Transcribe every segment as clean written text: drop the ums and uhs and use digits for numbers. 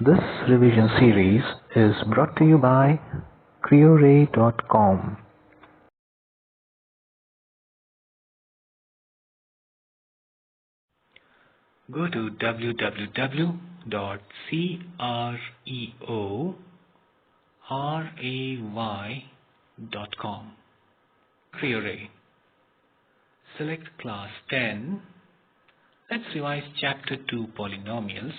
This revision series is brought to you by CREORAY.com. Go to www.CREORAY.com. CREORAY. Select class 10. Let's revise chapter 2 polynomials.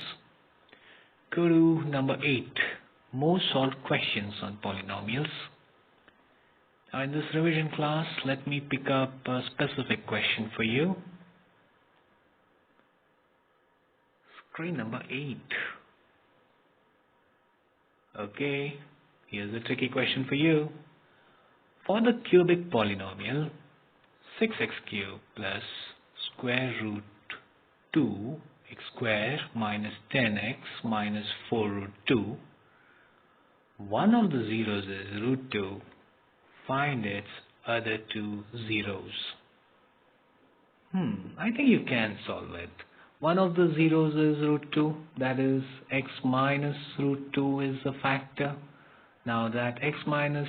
Go to number 8. More solved questions on polynomials. Now in this revision class, let me pick up a specific question for you. Screen number 8. Okay, here's a tricky question for you. For the cubic polynomial 6x cubed plus square root 2x square minus 10x minus 4 root 2, one of the zeros is root 2. Find its other two zeros. I think you can solve it. One of the zeros is root 2, that is x minus root 2 is a factor. Now that x minus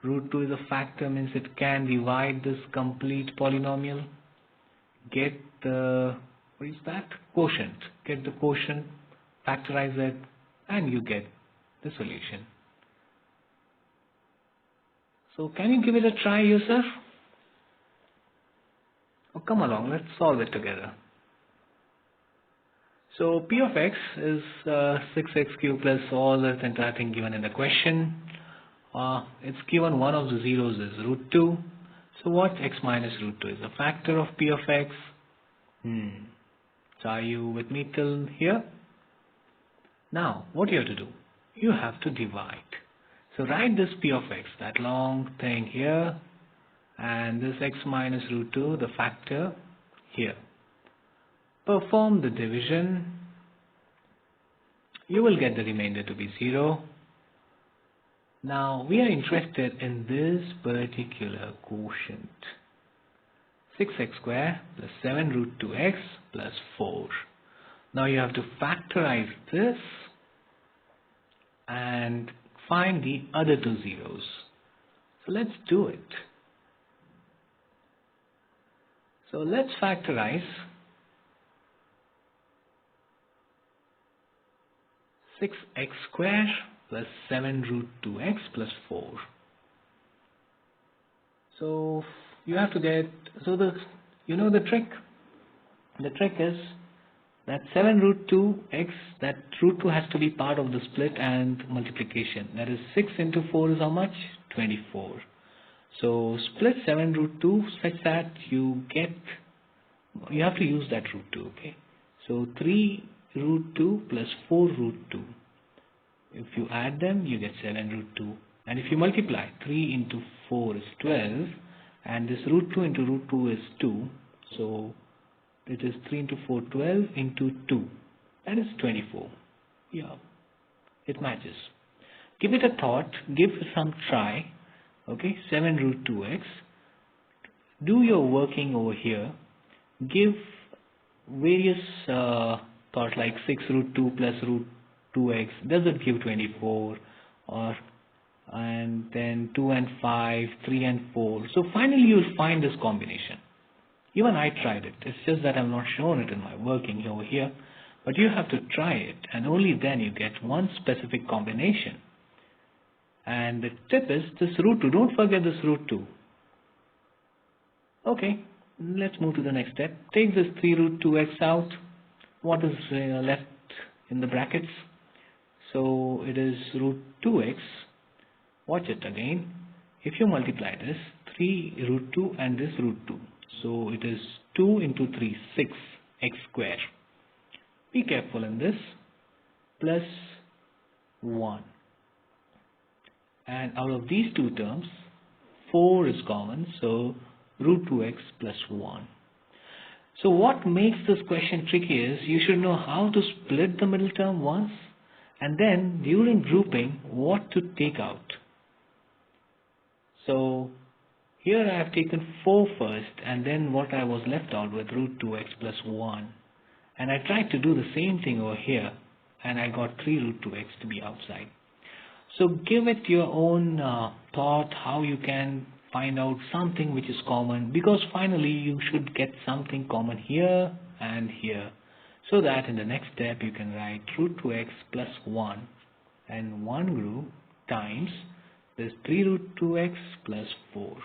root 2 is a factor means it can divide this complete polynomial. Get the, what is that? Quotient. Get the quotient, factorize it, and you get the solution. So can you give it a try yourself? Oh, come along, let's solve it together. So p of x is 6x cubed plus all that entire thing given in the question. It's given one of the zeros is root 2. So what x minus root 2 is a factor of p of x? So are you with me till here? Now what you have to do? You have to divide. So write this p of x, that long thing here, and this x minus root 2, the factor here. Perform the division. You will get the remainder to be 0. Now we are interested in this particular quotient. 6x square plus 7 root 2x plus 4. Now you have to factorize this and find the other two zeros. So let's do it. So let's factorize 6x square plus 7 root 2x plus 4. So you have to get, you know the trick. The trick is that 7 root 2x, that root 2 has to be part of the split and multiplication. That is 6 into 4 is how much? 24. So split 7 root 2 such that you have to use that root 2, okay? So 3 root 2 plus 4 root 2. If you add them, you get 7 root 2. And if you multiply, 3 into 4 is 12. And this root 2 into root 2 is 2. So it is 3 into 4, 12 into 2. That is 24. Yeah, it matches. Give it a thought. Give it some try. Okay, 7 root 2x. Do your working over here. Give various thoughts like 6 root 2 plus root 2x. Does it give 24? And then 2 and 5, 3 and 4. So finally you will find this combination. Even I tried it. It's just that I've not shown it in my working over here. But you have to try it, and only then you get one specific combination. And the tip is this root 2. Don't forget this root 2. Okay, let's move to the next step. Take this 3 root 2x out. What is left in the brackets? So it is root 2x. Watch it again. If you multiply this, 3 root 2 and this root 2. So it is 2 into 3, 6 x square. Be careful in this. Plus 1. And out of these two terms, 4 is common. So root 2x plus 1. So what makes this question tricky is you should know how to split the middle term once, and then during grouping what to take out. So here I have taken 4 first, and then what I was left out with root 2x plus 1. And I tried to do the same thing over here. and I got 3 root 2x to be outside. So give it your own thought how you can find out something which is common, because finally you should get something common here and here, so that in the next step you can write root 2x plus 1 and one group times this 3 root 2x plus 4.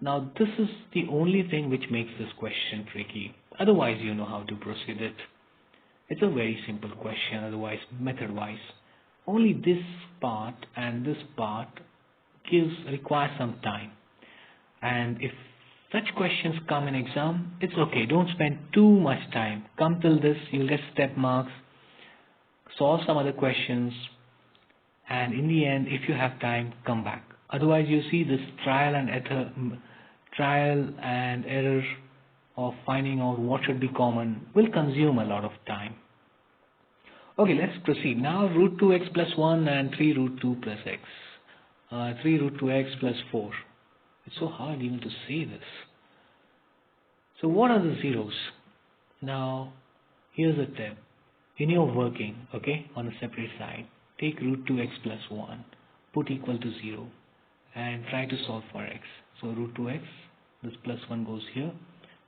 Now this is the only thing which makes this question tricky. Otherwise you know how to proceed it. It's a very simple question otherwise method wise. Only this part and this part requires some time. And if such questions come in exam, it's okay. Don't spend too much time. Come till this, you'll get step marks. Solve some other questions. And in the end, if you have time, come back. Otherwise, you see this trial and error of finding out what should be common will consume a lot of time. Okay, let's proceed. Now root 2x plus 1 and 3 root 2 plus x. 3 root 2x plus 4. It's so hard even to say this. So what are the zeros? Now, here's a tip. When you're working, okay, on a separate side, take root 2x plus 1, put equal to 0, and try to solve for x. So root 2x, this plus 1 goes here.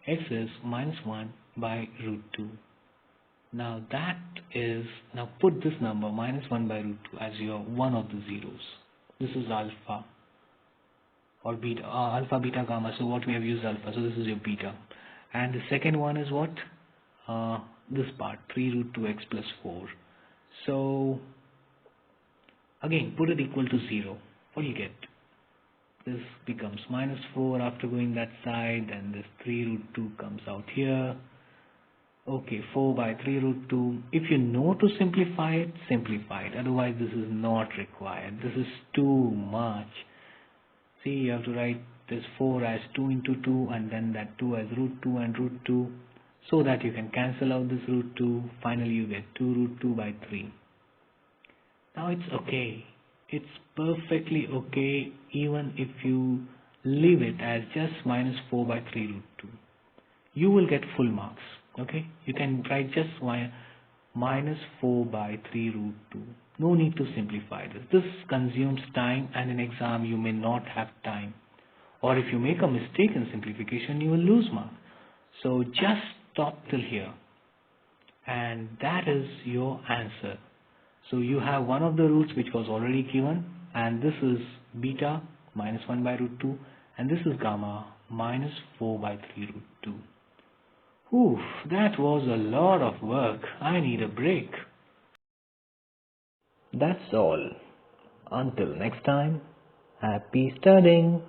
X is minus 1 by root 2. Now put this number minus 1 by root 2 as your one of the zeros. This is alpha or beta, alpha, beta, gamma. So what we have used alpha. So this is your beta. And the second one is what? This part, 3 root 2x plus 4. So again, put it equal to 0. What do you get? This becomes minus 4 after going that side, and this 3 root 2 comes out here. Okay, 4 by 3 root 2. If you know to simplify it, simplify it. Otherwise, this is not required. This is too much. See, you have to write this 4 as 2 into 2 and then that 2 as root 2 and root 2, so that you can cancel out this root 2. Finally, you get 2 root 2 by 3. Now, it's okay. It's perfectly okay even if you leave it as just minus 4 by 3 root 2. You will get full marks. Okay, you can write just minus 4 by 3 root 2. No need to simplify this. This consumes time, and in exam you may not have time. Or if you make a mistake in simplification, you will lose marks. So just stop till here. And that is your answer. So you have one of the roots which was already given, and this is beta minus 1 by root 2, and this is gamma minus 4 by 3 root 2. Oof, that was a lot of work. I need a break. That's all. Until next time, happy studying.